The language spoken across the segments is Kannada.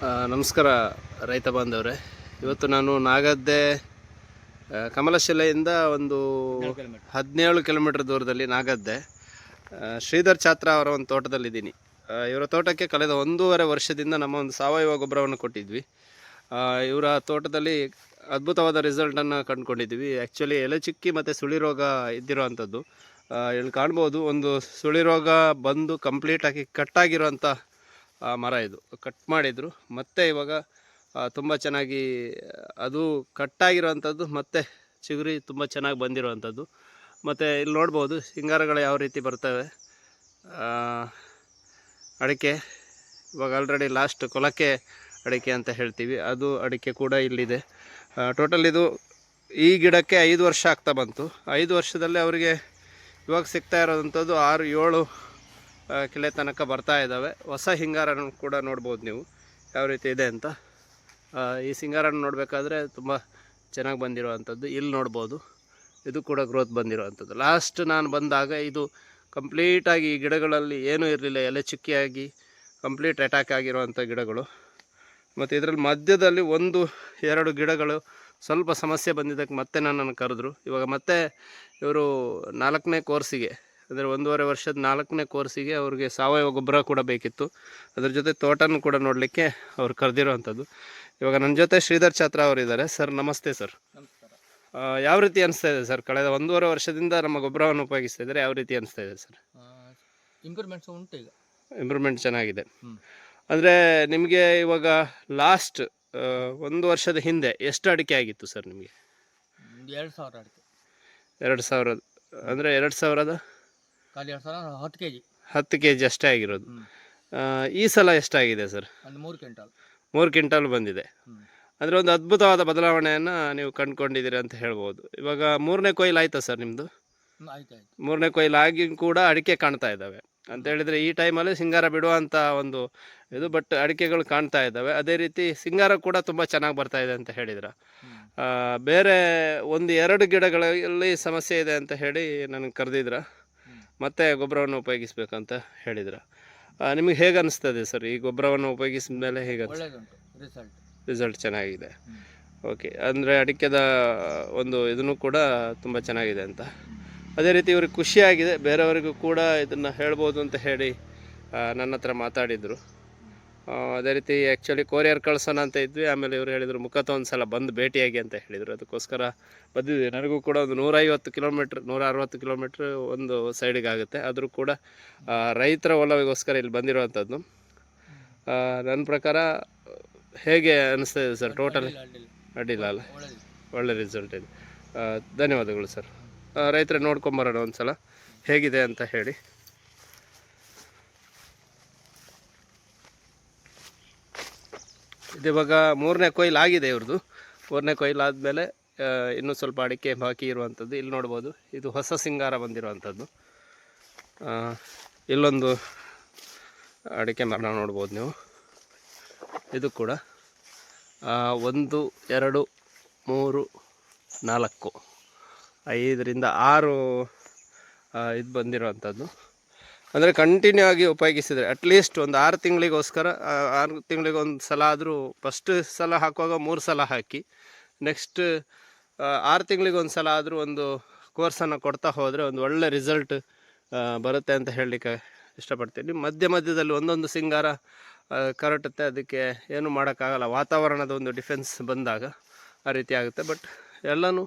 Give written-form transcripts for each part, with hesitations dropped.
ನಮಸ್ಕಾರ ರೈತ ಬಾಂಧವರೇ. ಇವತ್ತು ನಾನು ನಾಗದ್ದೆ ಕಮಲಶಿಲೆಯಿಂದ ಒಂದು 17 ಕಿಲೋಮೀಟರ್ ದೂರದಲ್ಲಿ ನಾಗದ್ದೆ ಶ್ರೀಧರ್ ಛಾತ್ರ ಅವರ ಒಂದು ತೋಟದಲ್ಲಿದ್ದೀನಿ. ಇವರ ತೋಟಕ್ಕೆ ಕಳೆದ 1.5 ವರ್ಷದಿಂದ ನಮ್ಮ ಒಂದು ಸಾವಯವ ಗೊಬ್ಬರವನ್ನು ಕೊಟ್ಟಿದ್ವಿ. ಇವರ ತೋಟದಲ್ಲಿ ಅದ್ಭುತವಾದ ರಿಸಲ್ಟನ್ನು ಕಂಡುಕೊಂಡಿದ್ವಿ. ಆ್ಯಕ್ಚುಲಿ ಎಲೆ ಚಿಕ್ಕಿ ಮತ್ತು ಸುಳಿ ರೋಗ ಇದ್ದಿರೋವಂಥದ್ದು ಇಲ್ಲಿ ಕಾಣ್ಬೋದು. ಒಂದು ಸುಳಿ ರೋಗ ಬಂದು ಕಂಪ್ಲೀಟಾಗಿ ಕಟ್ಟಾಗಿರೋಂಥ ಮರ ಇದು. ಕಟ್ ಮಾಡಿದರು, ಮತ್ತು ಇವಾಗ ತುಂಬ ಚೆನ್ನಾಗಿ ಅದು ಕಟ್ಟಾಗಿರೋವಂಥದ್ದು ಮತ್ತು ಚಿಗುರಿ ತುಂಬ ಚೆನ್ನಾಗಿ ಬಂದಿರೋವಂಥದ್ದು. ಮತ್ತು ಇಲ್ಲಿ ನೋಡ್ಬೋದು ಸಿಂಗಾರಗಳು ಯಾವ ರೀತಿ ಬರ್ತವೆ. ಅಡಿಕೆ ಇವಾಗ ಆಲ್ರೆಡಿ ಲಾಸ್ಟ್ ಕೊಲಕ್ಕೆ ಅಡಿಕೆ ಅಂತ ಹೇಳ್ತೀವಿ, ಅದು ಅಡಿಕೆ ಕೂಡ ಇಲ್ಲಿದೆ. ಟೋಟಲ್ ಇದು ಈ ಗಿಡಕ್ಕೆ 5 ವರ್ಷ ಆಗ್ತಾ ಬಂತು. 5 ವರ್ಷದಲ್ಲಿ ಅವರಿಗೆ ಇವಾಗ ಸಿಗ್ತಾ ಇರೋವಂಥದ್ದು 6-7 ಕಿಲೆ ತನಕ ಬರ್ತಾ ಇದ್ದಾವೆ. ಹೊಸ ಹಿಂಗಾರನ್ನು ಕೂಡ ನೋಡ್ಬೋದು ನೀವು ಯಾವ ರೀತಿ ಇದೆ ಅಂತ. ಈ ಸಿಂಗಾರನ್ನು ನೋಡಬೇಕಾದ್ರೆ ತುಂಬ ಚೆನ್ನಾಗಿ ಬಂದಿರೋವಂಥದ್ದು. ಇಲ್ಲಿ ನೋಡ್ಬೋದು, ಇದು ಕೂಡ ಗ್ರೋತ್ ಬಂದಿರೋವಂಥದ್ದು. ಲಾಸ್ಟ್ ನಾನು ಬಂದಾಗ ಇದು ಕಂಪ್ಲೀಟಾಗಿ ಈ ಗಿಡಗಳಲ್ಲಿ ಏನೂ ಇರಲಿಲ್ಲ, ಎಲೆ ಚುಕ್ಕಿಯಾಗಿ ಕಂಪ್ಲೀಟ್ ಅಟ್ಯಾಕ್ ಆಗಿರೋವಂಥ ಗಿಡಗಳು. ಮತ್ತು ಇದರಲ್ಲಿ ಮಧ್ಯದಲ್ಲಿ 1-2 ಗಿಡಗಳು ಸ್ವಲ್ಪ ಸಮಸ್ಯೆ ಬಂದಿದ್ದಕ್ಕೆ ಮತ್ತೆ ನನ್ನನ್ನು ಕರೆದ್ರು. ಇವಾಗ ಮತ್ತೆ ಇವರು 4ನೇ ಕೋರ್ಸಿಗೆ, ಅಂದರೆ 1.5 ವರ್ಷದ 4ನೇ ಕೋರ್ಸಿಗೆ ಅವ್ರಿಗೆ ಸಾವಯವ ಗೊಬ್ಬರ ಕೂಡ ಬೇಕಿತ್ತು. ಅದ್ರ ಜೊತೆ ತೋಟನೂ ಕೂಡ ನೋಡಲಿಕ್ಕೆ ಅವ್ರು ಕರೆದಿರೋವಂಥದ್ದು. ಇವಾಗ ನನ್ನ ಜೊತೆ ಶ್ರೀಧರ್ ಛಾತ್ರ ಅವರಿದ್ದಾರೆ. ಸರ್ ನಮಸ್ತೆ ಸರ್. ನಮಸ್ಕಾರ. ಯಾವ ರೀತಿ ಅನಿಸ್ತಾ ಇದೆ ಸರ್? ಕಳೆದ 1.5 ವರ್ಷದಿಂದ ನಮ್ಮ ಗೊಬ್ಬರವನ್ನು ಉಪಯೋಗಿಸ್ತಾ ಇದ್ದಾರೆ, ಯಾವ ರೀತಿ ಅನಿಸ್ತಾ ಇದೆ ಸರ್? ಇಂಪ್ರೂವ್ಮೆಂಟ್ಸ್ ಉಂಟು ಈಗ. ಇಂಪ್ರೂವ್ಮೆಂಟ್ ಚೆನ್ನಾಗಿದೆ. ಅಂದರೆ ನಿಮಗೆ ಇವಾಗ ಲಾಸ್ಟ್ 1 ವರ್ಷದ ಹಿಂದೆ ಎಷ್ಟು ಅಡಿಕೆ ಆಗಿತ್ತು ಸರ್ ನಿಮಗೆ? 2,000 ಅಡಿಕೆ. 2,000 ಅಂದರೆ 2,000 ಖಾಲಿ 2,000 10 kg. 10 kg ಅಷ್ಟೇ ಆಗಿರೋದು. ಈ ಸಲ ಎಷ್ಟಾಗಿದೆ ಸರ್? ಒಂದು 3 ಕ್ವಿಂಟಾಲ್. 3 ಕ್ವಿಂಟಾಲ್ ಬಂದಿದೆ. ಅಂದರೆ ಒಂದು ಅದ್ಭುತವಾದ ಬದಲಾವಣೆಯನ್ನು ನೀವು ಕಂಡುಕೊಂಡಿದ್ದೀರಿ ಅಂತ ಹೇಳ್ಬೋದು. ಇವಾಗ 3ನೇ ಕೊಯ್ಲು ಆಯಿತಾ ಸರ್ ನಿಮ್ಮದು? ಆಯ್ತು. 3ನೇ ಕೊಯ್ಲು ಆಗಿ ಕೂಡ ಅಡಿಕೆ ಕಾಣ್ತಾ ಇದ್ದಾವೆ ಅಂತ ಹೇಳಿದರೆ ಈ ಟೈಮಲ್ಲಿ ಸಿಂಗಾರ ಬಿಡುವಂಥ ಒಂದು ಇದು, ಬಟ್ ಅಡಿಕೆಗಳು ಕಾಣ್ತಾ ಇದ್ದಾವೆ. ಅದೇ ರೀತಿ ಸಿಂಗಾರ ಕೂಡ ತುಂಬ ಚೆನ್ನಾಗಿ ಬರ್ತಾ ಇದೆ ಅಂತ ಹೇಳಿದ್ರ. ಬೇರೆ 1-2 ಗಿಡಗಳಲ್ಲಿ ಸಮಸ್ಯೆ ಇದೆ ಅಂತ ಹೇಳಿ ನನಗೆ ಕರೆದಿದ್ರ, ಮತ್ತೆ ಗೊಬ್ಬರವನ್ನು ಉಪಯೋಗಿಸ್ಬೇಕಂತ ಹೇಳಿದ್ರ. ನಿಮಗೆ ಹೇಗೆ ಅನಿಸ್ತದೆ ಸರ್ ಈ ಗೊಬ್ಬರವನ್ನು ಉಪಯೋಗಿಸಿದ ಮೇಲೆ? ಹೇಗೆ ರಿಸಲ್ಟ್ ಚೆನ್ನಾಗಿದೆ. ಓಕೆ, ಅಂದರೆ ಅಡಿಕೆದ ಒಂದು ಇದನ್ನು ಕೂಡ ತುಂಬ ಚೆನ್ನಾಗಿದೆ ಅಂತ. ಅದೇ ರೀತಿ ಇವ್ರಿಗೆ ಖುಷಿಯಾಗಿದೆ, ಬೇರೆಯವರಿಗೂ ಕೂಡ ಇದನ್ನು ಹೇಳ್ಬೋದು ಅಂತ ಹೇಳಿ ನನ್ನ ಹತ್ರ ಮಾತಾಡಿದರು. ಅದೇ ರೀತಿ ಆ್ಯಕ್ಚುಲಿ ಕೊರಿಯರ್ ಕಳ್ಸೋಣ ಅಂತ ಇದ್ವಿ, ಆಮೇಲೆ ಇವರು ಹೇಳಿದರು ಮುಖತ ಒಂದು ಸಲ ಬಂದು ಭೇಟಿಯಾಗಿ ಅಂತ ಹೇಳಿದರು. ಅದಕ್ಕೋಸ್ಕರ ಬಂದಿದ್ವಿ. ನನಗೂ ಕೂಡ ಒಂದು 150 ಕಿಲೋಮೀಟ್ರ್ 160 ಕಿಲೋಮೀಟ್ರ್ ಒಂದು ಸೈಡಿಗೆ ಆಗುತ್ತೆ. ಆದರೂ ಕೂಡ ರೈತರ ಒಲವಿಗೋಸ್ಕರ ಇಲ್ಲಿ ಬಂದಿರುವಂಥದ್ದು. ನನ್ನ ಪ್ರಕಾರ ಹೇಗೆ ಅನಿಸ್ತದೆ ಸರ್? ಟೋಟಲ್ ಅಡ್ಡಿಲ್ಲ ಅಲ್ಲ, ಒಳ್ಳೆ ರಿಸಲ್ಟ್ ಇದೆ. ಧನ್ಯವಾದಗಳು ಸರ್. ರೈತರ ನೋಡ್ಕೊಂಬರೋಣ ಒಂದು ಸಲ ಹೇಗಿದೆ ಅಂತ ಹೇಳಿ. ಇದು ಇವಾಗ 3ನೇ ಕೊಯ್ಲು ಆಗಿದೆ ಇವ್ರದ್ದು. 3ನೇ ಕೊಯ್ಲು ಆದಮೇಲೆ ಇನ್ನೂ ಸ್ವಲ್ಪ ಅಡಿಕೆ ಬಾಕಿ ಇರುವಂಥದ್ದು. ಇಲ್ಲಿ ನೋಡ್ಬೋದು, ಇದು ಹೊಸ ಸಿಂಗಾರ ಬಂದಿರುವಂಥದ್ದು. ಇಲ್ಲೊಂದು ಅಡಿಕೆ ಮರ ನೋಡ್ಬೋದು ನೀವು. ಇದು ಕೂಡ 1, 2, 3, 4, 5ರಿಂದ 6 ಇದು ಬಂದಿರೋವಂಥದ್ದು. ಅಂದರೆ ಕಂಟಿನ್ಯೂ ಆಗಿ ಉಪಯೋಗಿಸಿದರೆ ಅಟ್ಲೀಸ್ಟ್ ಒಂದು 6 ತಿಂಗಳಿಗೋಸ್ಕರ 6 ತಿಂಗಳಿಗೆ ಒಂದು ಸಲ ಆದರೂ, ಫಸ್ಟ್ ಸಲ ಹಾಕುವಾಗ 3 ಸಲ ಹಾಕಿ, ನೆಕ್ಸ್ಟ್ 6 ತಿಂಗಳಿಗೆ ಒಂದು ಸಲ ಆದರೂ ಒಂದು ಕೋರ್ಸನ್ನು ಕೊಡ್ತಾ ಹೋದರೆ ಒಂದು ಒಳ್ಳೆ ರಿಸಲ್ಟ್ ಬರುತ್ತೆ ಅಂತ ಹೇಳಲಿಕ್ಕೆ ಇಷ್ಟಪಡ್ತೀನಿ. ಮಧ್ಯದಲ್ಲಿ ಒಂದೊಂದು ಸಿಂಗಾರ ಕರಟುತ್ತೆ, ಅದಕ್ಕೆ ಏನು ಮಾಡೋಕ್ಕಾಗಲ್ಲ. ವಾತಾವರಣದ ಒಂದು ಡಿಫೆನ್ಸ್ ಬಂದಾಗ ಆ ರೀತಿ ಆಗುತ್ತೆ. ಬಟ್ ಎಲ್ಲನೂ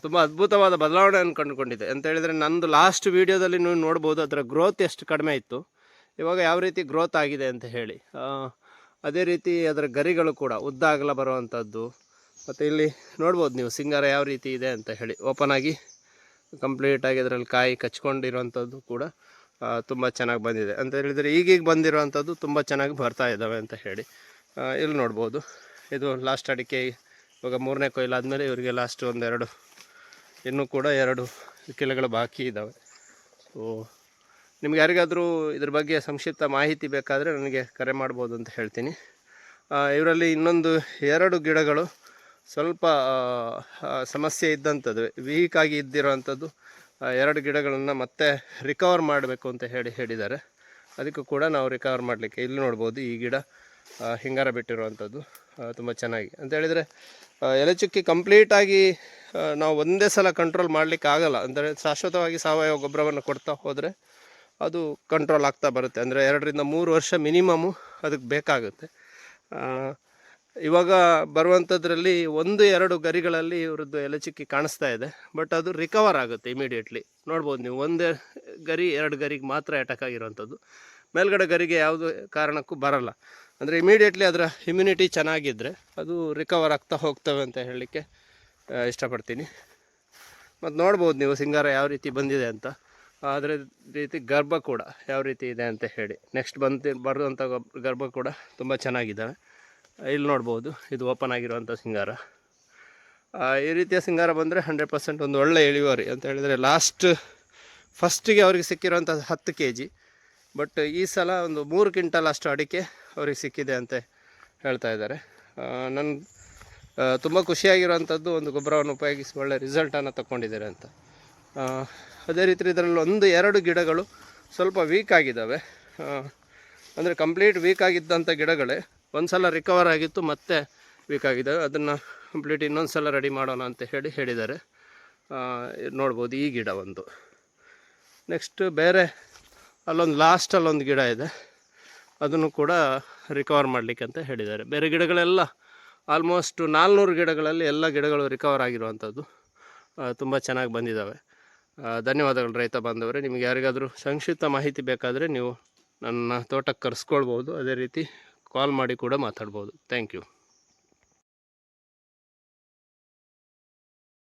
ತುಂಬ ಅದ್ಭುತವಾದ ಬದಲಾವಣೆಯನ್ನು ಕಂಡುಕೊಂಡಿದೆ ಅಂತ ಹೇಳಿದರೆ, ನಂದು ಲಾಸ್ಟ್ ವೀಡಿಯೋದಲ್ಲಿ ನೀವು ನೋಡ್ಬೋದು ಅದರ ಗ್ರೋತ್ ಎಷ್ಟು ಕಡಿಮೆ ಇತ್ತು, ಇವಾಗ ಯಾವ ರೀತಿ ಗ್ರೋತ್ ಆಗಿದೆ ಅಂತ ಹೇಳಿ. ಅದೇ ರೀತಿ ಅದರ ಗರಿಗಳು ಕೂಡ ಉದ್ದ ಅಗಲ ಬರುವಂಥದ್ದು. ಮತ್ತು ಇಲ್ಲಿ ನೋಡ್ಬೋದು ನೀವು ಸಿಂಗಾರ ಯಾವ ರೀತಿ ಇದೆ ಅಂತ ಹೇಳಿ. ಓಪನ್ ಆಗಿ ಕಂಪ್ಲೀಟಾಗಿ ಅದರಲ್ಲಿ ಕಾಯಿ ಕಚ್ಕೊಂಡಿರುವಂಥದ್ದು ಕೂಡ ತುಂಬ ಚೆನ್ನಾಗಿ ಬಂದಿದೆ ಅಂತ ಹೇಳಿದರೆ, ಈಗೀಗ ಬಂದಿರುವಂಥದ್ದು ತುಂಬ ಚೆನ್ನಾಗಿ ಬರ್ತಾ ಇದ್ದಾವೆ ಅಂತ ಹೇಳಿ. ಇಲ್ಲಿ ನೋಡ್ಬೋದು, ಇದು ಲಾಸ್ಟ್ ಅಡಿಕೆ. ಇವಾಗ 3ನೇ ಕೊಯ್ಲು ಆದಮೇಲೆ ಇವರಿಗೆ ಲಾಸ್ಟ್ 1-2 ಇನ್ನೂ ಕೂಡ 2 ಕಿಲೆಗಳು ಬಾಕಿ ಇದ್ದಾವೆ. ಸೊ ನಿಮ್ಗೆ ಯಾರಿಗಾದರೂ ಇದ್ರ ಬಗ್ಗೆ ಸಂಕ್ಷಿಪ್ತ ಮಾಹಿತಿ ಬೇಕಾದರೆ ನನಗೆ ಕರೆ ಮಾಡ್ಬೋದು ಅಂತ ಹೇಳ್ತೀನಿ. ಇವರಲ್ಲಿ ಇನ್ನೊಂದು 2 ಗಿಡಗಳು ಸ್ವಲ್ಪ ಸಮಸ್ಯೆ ಇದ್ದಂಥದ್ದು, ವೀಕಾಗಿ ಇದ್ದಿರೋವಂಥದ್ದು 2 ಗಿಡಗಳನ್ನು ಮತ್ತೆ ರಿಕವರ್ ಮಾಡಬೇಕು ಅಂತ ಹೇಳಿದ್ದಾರೆ. ಅದಕ್ಕೂ ಕೂಡ ನಾವು ರಿಕವರ್ ಮಾಡಲಿಕ್ಕೆ ಇಲ್ಲಿ ನೋಡ್ಬೋದು, ಈ ಗಿಡ ಹಿಂಗಾರ ಬಿಟ್ಟಿರುವಂಥದ್ದು ತುಂಬ ಚೆನ್ನಾಗಿ ಅಂತ ಹೇಳಿದರೆ ಎಲೆ ಚುಕ್ಕಿ ಕಂಪ್ಲೀಟಾಗಿ ನಾವು ಒಂದೇ ಸಲ ಕಂಟ್ರೋಲ್ ಮಾಡಲಿಕ್ಕೆ ಆಗಲ್ಲ. ಅಂದರೆ ಶಾಶ್ವತವಾಗಿ ಸಾವಯವ ಗೊಬ್ಬರವನ್ನು ಕೊಡ್ತಾ ಹೋದರೆ ಅದು ಕಂಟ್ರೋಲ್ ಆಗ್ತಾ ಬರುತ್ತೆ. ಅಂದರೆ 2 ರಿಂದ 3 ವರ್ಷ ಮಿನಿಮಮ್ಮು ಅದಕ್ಕೆ ಬೇಕಾಗುತ್ತೆ. ಇವಾಗ ಬರುವಂಥದ್ರಲ್ಲಿ 1-2 ಗರಿಗಳಲ್ಲಿ ಇವ್ರದ್ದು ಎಲೆ ಚುಕ್ಕಿ ಕಾಣಿಸ್ತಾ ಇದೆ. ಬಟ್ ಅದು ರಿಕವರ್ ಆಗುತ್ತೆ ಇಮಿಡಿಯೇಟ್ಲಿ. ನೋಡ್ಬೋದು ನೀವು, 1 ಗರಿ 2 ಗರಿಗೆ ಮಾತ್ರ ಅಟ್ಯಾಕ್ ಆಗಿರುವಂಥದ್ದು. ಮೇಲ್ಗಡೆ ಗರಿಗೆ ಯಾವುದೇ ಕಾರಣಕ್ಕೂ ಬರಲ್ಲ. ಅಂದರೆ ಇಮಿಡಿಯೇಟ್ಲಿ ಅದರ ಇಮ್ಯುನಿಟಿ ಚೆನ್ನಾಗಿದ್ದರೆ ಅದು ರಿಕವರ್ ಆಗ್ತಾ ಹೋಗ್ತವೆ ಅಂತ ಹೇಳಲಿಕ್ಕೆ ಇಷ್ಟಪಡ್ತೀನಿ. ಮತ್ತು ನೋಡ್ಬೋದು ನೀವು ಸಿಂಗಾರ ಯಾವ ರೀತಿ ಬಂದಿದೆ ಅಂತ, ಅದರ ರೀತಿ ಗರ್ಭ ಕೂಡ ಯಾವ ರೀತಿ ಇದೆ ಅಂತ ಹೇಳಿ. ನೆಕ್ಸ್ಟ್ ಬರುವಂಥ ಗರ್ಭ ಕೂಡ ತುಂಬ ಚೆನ್ನಾಗಿದ್ದಾವೆ. ಇಲ್ಲಿ ನೋಡ್ಬೋದು, ಇದು ಓಪನ್ ಆಗಿರುವಂಥ ಸಿಂಗಾರ. ಈ ರೀತಿಯ ಸಿಂಗಾರ ಬಂದರೆ 100% ಒಂದು ಒಳ್ಳೆ ಇಳುವರಿ ಅಂತ ಹೇಳಿದರೆ, ಫಸ್ಟಿಗೆ ಅವ್ರಿಗೆ ಸಿಕ್ಕಿರುವಂಥ 10 kg, ಬಟ್ ಈ ಸಲ ಒಂದು 3 ಕ್ವಿಂಟಲ್ ಅಷ್ಟು ಅಡಿಕೆ ಅವ್ರಿಗೆ ಸಿಕ್ಕಿದೆ ಅಂತ ಹೇಳ್ತಾ ಇದ್ದಾರೆ. ತುಂಬ ಖುಷಿಯಾಗಿರುವಂಥದ್ದು, ಒಂದು ಗೊಬ್ಬರವನ್ನು ಉಪಯೋಗಿಸಿ ಒಳ್ಳೆ ರಿಸಲ್ಟನ್ನು ತಗೊಂಡಿದ್ದಾರೆ ಅಂತ. ಅದೇ ರೀತಿ ಇದರಲ್ಲಿ 1-2 ಗಿಡಗಳು ಸ್ವಲ್ಪ ವೀಕ್ ಆಗಿದ್ದಾವೆ. ಅಂದರೆ ಕಂಪ್ಲೀಟ್ ವೀಕ್ ಆಗಿದ್ದಂಥ ಗಿಡಗಳೇ ಒಂದು ಸಲ ರಿಕವರ್ ಆಗಿತ್ತು, ಮತ್ತೆ ವೀಕ್ ಆಗಿದ್ದಾವೆ. ಅದನ್ನು ಕಂಪ್ಲೀಟ್ ಇನ್ನೊಂದು ಸಲ ರೆಡಿ ಮಾಡೋಣ ಅಂತ ಹೇಳಿದ್ದಾರೆ. ನೋಡ್ಬೋದು ಈ ಗಿಡ ಒಂದು. ನೆಕ್ಸ್ಟ್ ಬೇರೆ ಲಾಸ್ಟಲ್ಲೊಂದು ಗಿಡ ಇದೆ, ಅದನ್ನು ಕೂಡ ರಿಕವರ್ ಮಾಡಲಿಕ್ಕೆ ಅಂತ ಹೇಳಿದ್ದಾರೆ. ಬೇರೆ ಗಿಡಗಳೆಲ್ಲ ಆಲ್ಮೋಸ್ಟ್ 400 ಗಿಡಗಳಲ್ಲಿ ಎಲ್ಲ ಗಿಡಗಳು ರಿಕವರ್ ಆಗಿರುವಂಥದ್ದು, ತುಂಬ ಚೆನ್ನಾಗಿ ಬಂದಿದ್ದಾವೆ. ಧನ್ಯವಾದಗಳು ರೈತ ಬಾಂಧವರೇ. ನಿಮಗೆ ಯಾರಿಗಾದರೂ ಸಂಕ್ಷಿಪ್ತ ಮಾಹಿತಿ ಬೇಕಾದರೆ ನೀವು ನನ್ನ ತೋಟಕ್ಕೆ ಕರೆಸ್ಕೊಳ್ಬೋದು. ಅದೇ ರೀತಿ ಕಾಲ್ ಮಾಡಿ ಕೂಡ ಮಾತಾಡ್ಬೋದು. Thank you.